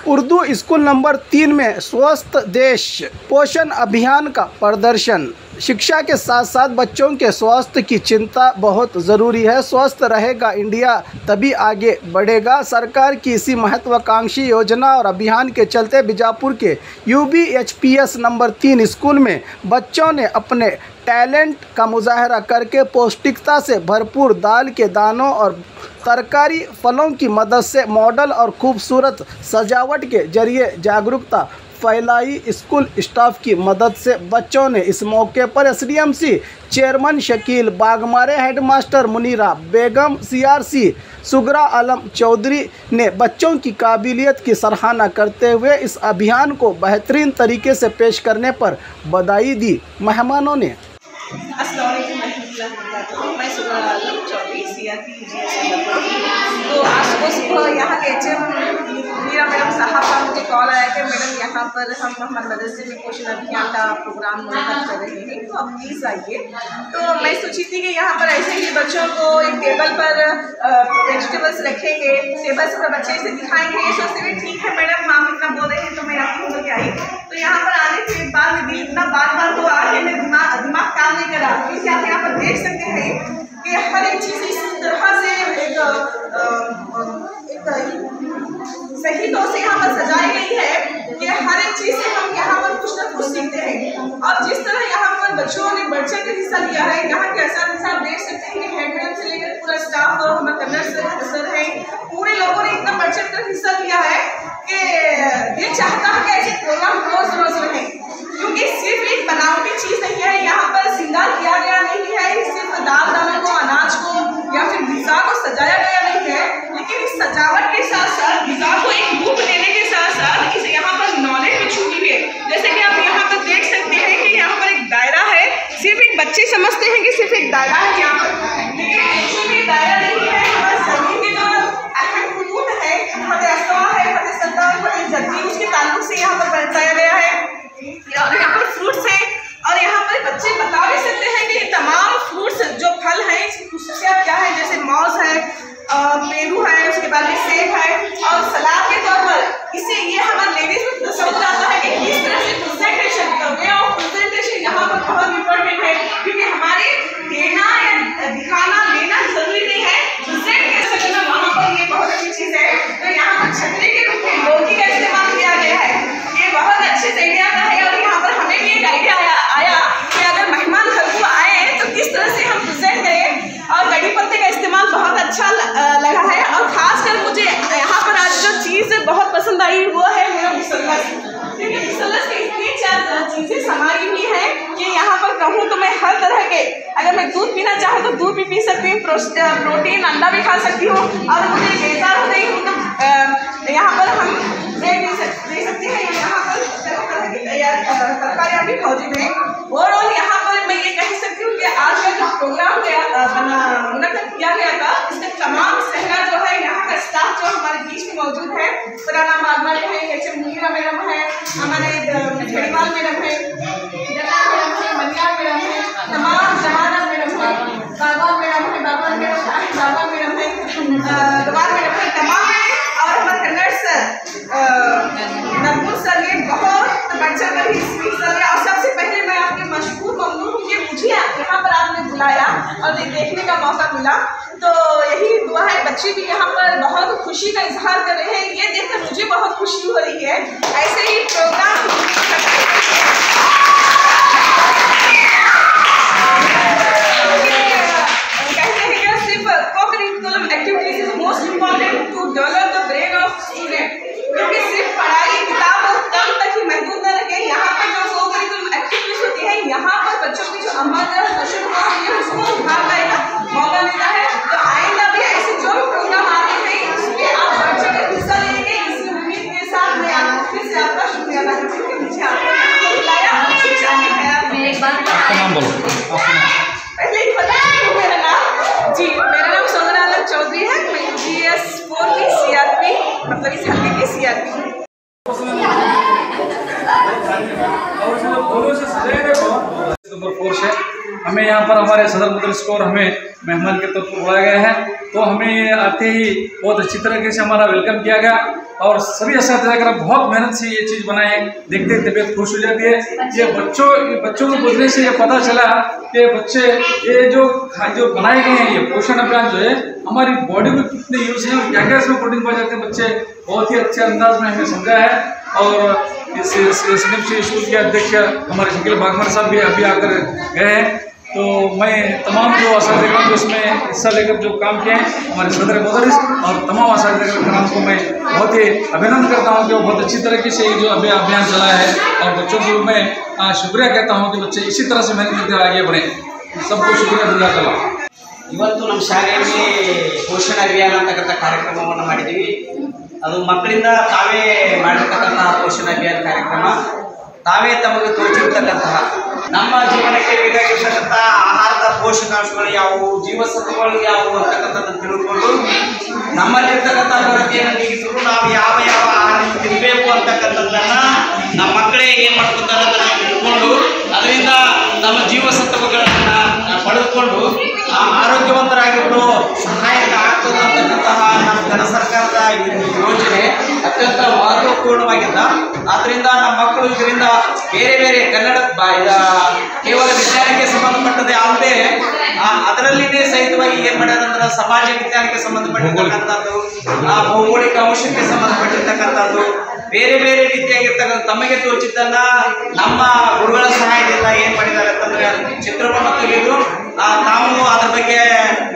Urdu school number 3 में स्वस्थ देश पोषण अभियान का प्रदर्शन। शिक्षा के साथ साथ बच्चों के स्वास्थ्य की चिंता बहुत ज़रूरी है। स्वस्थ रहेगा इंडिया तभी आगे बढ़ेगा। सरकार की इसी महत्वाकांक्षी योजना और अभियान के चलते बीजापुर के UBHPS नंबर 3 स्कूल में बच्चों ने अपने टैलेंट का मुजाहरा करके पौष्टिकता से भरपूर दाल के दानों और तरकारी फलों की मदद से मॉडल और खूबसूरत सजावट के जरिए जागरूकता फैलाई। स्कूल स्टाफ की मदद से बच्चों ने इस मौके पर SDMC chairman Shakeel Bagmare, headmaster Munira Begum, CRC Sughra Alam Chaudhary ने बच्चों की काबिलियत की सराहना करते हुए इस अभियान को बेहतरीन तरीके से पेश करने पर बधाई दी। मेहमानों ने मैं सुगरा आलम चौधरी CRP तो आज सुबह यहाँ के HM मीरा मैडम साहब का मुझे कॉल आया कि मैडम यहाँ पर हम हमारे मदरसे में पोषण अभियान का प्रोग्राम मुनक्किद कर रहे हैं, तो आप प्लीज़ आइए। तो मैं सोची थी कि यहाँ पर ऐसे ही बच्चों को एक टेबल पर वेजिटेबल्स रखेंगे, टेबल पर बच्चे से दिखाएंगे। ये सोचते हुए ठीक है मैडम आप इतना बोल रहे हैं तो मैं आपकी होकर के आई। तो यहाँ पर आने के बाद में दिल इतना बार तो आके मेरे दिमाग काम नहीं करा, क्योंकि आप यहाँ पर देख सकते हैं कि हर एक चीज़ इस तरह से एक सही तौर से यहाँ पर सजाई गई है कि हर एक चीज़ से हम यहाँ पर कुछ ना कुछ सीखते हैं। और जिस तरह यहाँ पर बच्चों ने बढ़ चढ़ हिस्सा लिया है, यहाँ के असातिज़ा आप देख सकते हैं कि हेड मैडम से लेकर पूरा स्टाफ और हमारे कन्नड़ सर है, पूरे लोगों ने इतना बढ़ चढ़ कर हिस्सा लिया है कि ये चाहता है कि ऐसे प्रोग्राम रोज रहें, क्योंकि सिर्फ एक बनावटी चीज़ नहीं है, यहाँ पर श्रृंगार किया गया नहीं है, सिर्फ दाल दाने को, अनाज को या फिर ग़िज़ा को सजाया गया नहीं है, लेकिन इस सजावट के साथ साथ ग़िज़ा को एक रूप देने के साथ साथ इसे यहाँ पर नॉलेज भी छुपी है। जैसे कि आप यहाँ पर देख सकते हैं कि यहाँ पर एक दायरा है, सिर्फ एक बच्चे समझते हैं कि सिर्फ एक दायरा है यहाँ पर, लेकिन एक्चुअली दायरा नहीं है। हमारे सभी के जो अहम हुकूक है, फतेह अस्वा है, फतेह सद्दा और फतेह जद्दी, उसके ताल्लुक से यहाँ पर बताया गया है। और यहाँ पर फ्रूट्स हैं और यहाँ पर बच्चे बता भी सकते हैं कि ये तमाम फ्रूट्स जो फल हैं इसकी खुसूसियात क्या है। जैसे मौज है, पेरू है, उसके बाद में सेब है, और सलाद के तौर पर इसे ये हमारे लेडीज में समझ आता है कि किस तरह से प्रेजेंटेशन करोगे, और प्रेजेंटेशन यहाँ पर बहुत इंपॉर्टेंट है, क्योंकि हमारे देना या दिखाना लेना जरूरी नहीं है, प्रेजेंट कैसे करना वहाँ पर ये बहुत अच्छी चीज़ है। तो यहाँ पर छतरी के रूप में लौकी का इस्तेमाल किया गया है, ये बहुत अच्छे से आइडिया का है। और यहाँ पर हमें भी एक आइडिया आया कि अगर मेहमान घर को आए तो किस तरह से हम प्रेजेंट करें, और कड़ी पत्ते का इस्तेमाल बहुत अच्छा लगा है। और खासकर मुझे यहाँ पर आज जो चीज़ बहुत पसंद आई वो है मेरा मुसल्लस, क्योंकि मुसल्लस की इतनी चीज़ें समाई हुई हैं कि यहाँ पर कहूँ तो मैं हर तरह के, अगर मैं दूध पीना चाहूँ तो दूध भी पी सकती हूँ, प्रोटीन अंडा भी खा सकती हूँ, और मुझे बेजार हो रही हूँ तो यहाँ पर हम ब्रेड दे सकते हैं। यहाँ पर तरह की तरकारियाँ भी मौजूद हैं। ओवरऑल यहाँ पर मैं ये कह सकती हूँ कि आज का जो प्रोग्राम मुनक्किद किया गया था, इसके तमाम सहरा जो है, यहाँ का स्टाफ जो हमारे बीच में मौजूद है, पुराना मालमा है, HM मुनीरा मैडम है, हमारे झड़ीवाल मैडम है, जन्ना मैडम है, मनियार मैडम है, तमाम जहाना मैडम है, बाबा मैडम है, बाबा मैडम है, गवार मैडम है, तमाम है, और हमारे कन्नड़ सर नरमुल सर ने बहुत बढ़ चढ़ कर हिस्सा लिया। और सबसे पहले मैं आपके मशहूर ममनून हूँ कि मुझे यहाँ पर आपने बुलाया और देखने का मौका मिला, तो यही दुआ है। बच्चे भी यहाँ पर बहुत खुशी का इजहार कर रहे हैं, ये देखकर मुझे बहुत खुशी हो रही है। ऐसे ही प्रोग्राम कहते हैं कि सिर्फ co-curriculum activities is most important to develop the brain of student, क्योंकि सिर्फ पढ़ाई किताब और कम तक ही महदूद न रखें। यहाँ पर जो को-करिकुलम एक्टिविटीज होती है, यहाँ पर बच्चों की जो अमल है उसको उभारने का मौका मिलता है। तो आइंदा भी ऐसे जो भी प्रोग्राम आते हैं उसमें आप बच्चों का हिस्सा लेंगे, इसी उम्मीद के साथ मैं आपको फिर से आपका शुक्रिया अदा करती हूँ कि मुझे आपको बुलाया। एक बात पहले ही बता दूँ मेरा नाम, जी मेरा नाम सुगरा आलम चौधरी है, मैं UBS4 की CRP, मतलब इस हल्के की CRP। नंबर 4 से हमें यहाँ पर हमारे सदर मदरस को और हमें मेहमान के तौर पर बुलाया गया है। तो हमें आते ही बहुत अच्छी तरीके से हमारा वेलकम किया गया और सभी असातिज़ा बहुत मेहनत से ये चीज़ बनाए, देखते तबीयत खुश हो जाती है। ये बच्चों को बोलने से ये पता चला कि बच्चे ये जो बनाए गए हैं, ये पोषण अभियान जो है हमारी बॉडी में कितने यूज़ हैं और क्या क्या इसमें प्रोटीन पाए जाते हैं, बच्चे बहुत ही अच्छे अंदाज में हमें समझा है। और इस SNMC स्कूल के अध्यक्ष हमारे शकील बागमर साहब भी अभी आकर गए हैं। तो मैं तमाम जो असातिज़ा जो इसमें हिस्सा लेकर जो काम किए हैं हमारे सदर मदरस और तमाम असातिज़ा कराम को मैं बहुत ही अभिनंदन करता हूँ कि वो बहुत अच्छी तरीके से ये जो अभियान चलाया है। और बच्चों को मैं शुक्रिया कहता हूँ कि बच्चे इसी तरह से मेहनत करते आगे बढ़े। सबको शुक्रिया जज़ाकल्लाह। ಇವತ್ತು ನಮ್ಮ ಶಾಲೆಯಲ್ಲಿ ಪೋಷಣ ಅಭಿಯಾನ ಅಂತಕ್ಕಂಥ ಕಾರ್ಯಕ್ರಮವನ್ನು ಮಾಡಿದ್ದೀವಿ. ಅದು ಮಕ್ಕಳಿಂದ ತಾವೇ ಮಾಡಿರ್ತಕ್ಕಂತಹ ಪೋಷಣ ಅಭಿಯಾನ ಕಾರ್ಯಕ್ರಮ. ತಾವೇ ತಮಗೆ ತೋಚಿರ್ತಕ್ಕಂತಹ ನಮ್ಮ ಜೀವನಕ್ಕೆ ಬೇಕಾಗಿರ್ತಕ್ಕಂಥ ಆಹಾರದ ಪೋಷಕಾಂಶಗಳು ಯಾವುವು, ಜೀವಸತ್ವಗಳು ಯಾವುವು ಅಂತಕ್ಕಂಥದ್ದನ್ನು ತಿಳ್ಕೊಂಡು ನಮ್ಮಲ್ಲಿರ್ತಕ್ಕಂಥ ಕೊರತೆಯನ್ನು ನೀಗಿಸಲು ನಾವು ಯಾವ ಯಾವ ಆಹಾರವನ್ನು ತಿನ್ನಬೇಕು ಅಂತಕ್ಕಂಥದ್ದನ್ನು ನಮ್ಮ ಮಕ್ಕಳೇ ಏನು ಮಾಡ್ಕೊತಾರೆ ಅಂತ ತಿಳ್ಕೊಂಡು ಅದರಿಂದ ನಮ್ಮ ಜೀವಸತ್ವಗಳನ್ನು ಪಡೆದುಕೊಂಡು ಆರೋಗ್ಯವಂತರಾಗಿರಲು ಸಹಾಯಕ ಆಗ್ತದೆ ಅಂತಕ್ಕಂತಹ ನಮ್ಮ ಘನ ಸರ್ಕಾರದ ಯೋಜನೆ ಅತ್ಯಂತ ಮಹತ್ವಪೂರ್ಣವಾಗಿದ್ದ. ಆದ್ದರಿಂದ ನಮ್ಮ ಮಕ್ಕಳು ಇದರಿಂದ ಬೇರೆ ಬೇರೆ ಕನ್ನಡ ಕೇವಲ ವಿಜ್ಞಾನಕ್ಕೆ ಸಂಬಂಧಪಟ್ಟದೇ ಅಲ್ಲದೆ ಅದರಲ್ಲಿನೇ ಸಹಿತವಾಗಿ ಏನು ಮಾಡ್ಯಾರಂದ್ರೆ ಸಮಾಜ ವಿಜ್ಞಾನಕ್ಕೆ ಸಂಬಂಧಪಟ್ಟಿರ್ತಕ್ಕಂಥದ್ದು, ಭೌಗೋಳಿಕ ಅಂಶಕ್ಕೆ ಸಂಬಂಧಪಟ್ಟಿರ್ತಕ್ಕಂಥದ್ದು, ಬೇರೆ ಬೇರೆ ರೀತಿಯಾಗಿರ್ತಕ್ಕಂಥ ತಮಗೆ ತೋಚಿದ್ದನ್ನ ನಮ್ಮ ಗುರುಗಳ ಸಹಾಯದಿಂದ ಏನು ಮಾಡಿದ್ದಾರೆ ಅಂತಂದ್ರೆ ಚಿತ್ರವನ್ನು ತೆಗೆದು ತಾವು ಅದ್ರ ಬಗ್ಗೆ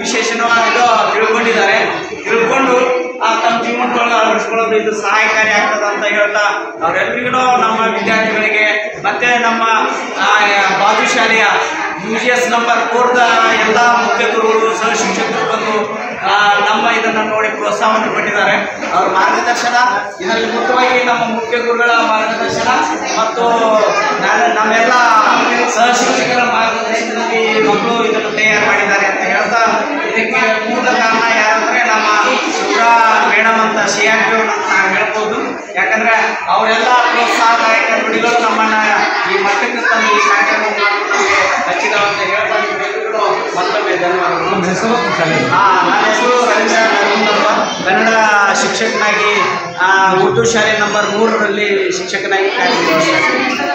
ವಿಶೇಷವಾಗಿ ತಿಳ್ಕೊಂಡಿದ್ದಾರೆ. ತಿಳ್ಕೊಂಡು ತಮ್ಮ ಜೀವನದೊಳಗೆ ಅಳವಡಿಸ್ಕೊಳ್ಳೋದು ಇದು ಸಹಾಯಕಾರಿ ಆಗ್ತದೆ ಅಂತ ಹೇಳ್ತಾ ಅವರೆಲ್ಲರಿಗೂ ನಮ್ಮ ವಿದ್ಯಾರ್ಥಿಗಳಿಗೆ ಮತ್ತೆ ನಮ್ಮ ಬಾಜು ಶಾಲೆಯ UGS ನಂಬರ್ 4ದ ಎಲ್ಲ ಮುಖ್ಯ ಗುರುಗಳು ಸಹ ಶಿಕ್ಷಕರು ಬಂದು ನಮ್ಮ ಇದನ್ನು ನೋಡಿ ಪ್ರೋತ್ಸಾಹವನ್ನು ಕೊಟ್ಟಿದ್ದಾರೆ. ಅವರ ಮಾರ್ಗದರ್ಶನ ಇದರಲ್ಲಿ ಮುಖ್ಯವಾಗಿ ನಮ್ಮ ಮುಖ್ಯ ಗುರುಗಳ ಮಾರ್ಗದರ್ಶನ ಮತ್ತು ನಮ್ಮೆಲ್ಲ ಸಹ ಶಿಕ್ಷಕರ ಮಾರ್ಗದರ್ಶನದಲ್ಲಿ ಮಕ್ಕಳು ಇದನ್ನು ತಯಾರು ಮಾಡಿದ್ದಾರೆ ಅಂತ ಹೇಳ್ತಾ ಇದಕ್ಕೆ ಮೂಲ ಕಾರಣ ಯಾರಂದ್ರೆ ನಮ್ಮ ಸುಬ್ರಾ ಮೇಡಮ್ ಅಂತ CRP ನಾವು ಹೇಳ್ಬೋದು. ಯಾಕಂದ್ರೆ ಅವರೆಲ್ಲ ಪ್ರೋತ್ಸಾಹದಾಯಕ ನುಡಿಗಳು ನಮ್ಮನ್ನ ಈ ಮಟ್ಟಕ್ಕೆ ತಂದು ಈ ಕಾರ್ಯಕ್ರಮ ನಮಗೆ ಹಚ್ಚಿದಾವ ಅಂತ ಹೇಳ್ತಾ ಮತ್ತೊಮ್ಮೆ ಧನ್ಯವಾದಗಳು. ನನ್ನ ಹೆಸರು ರವೀಂದ್ರ ನರಗುಂದಪ್ಪ. ಕನ್ನಡ ಶಿಕ್ಷಕನಾಗಿ ಉರ್ದು ಶಾಲೆ ನಂಬರ್ 3ರಲ್ಲಿ ಶಿಕ್ಷಕನಾಗಿ ಕಾರ್ಯನಿರ್ವಹಿಸ್ತಾ ಇದ್ದೀನಿ.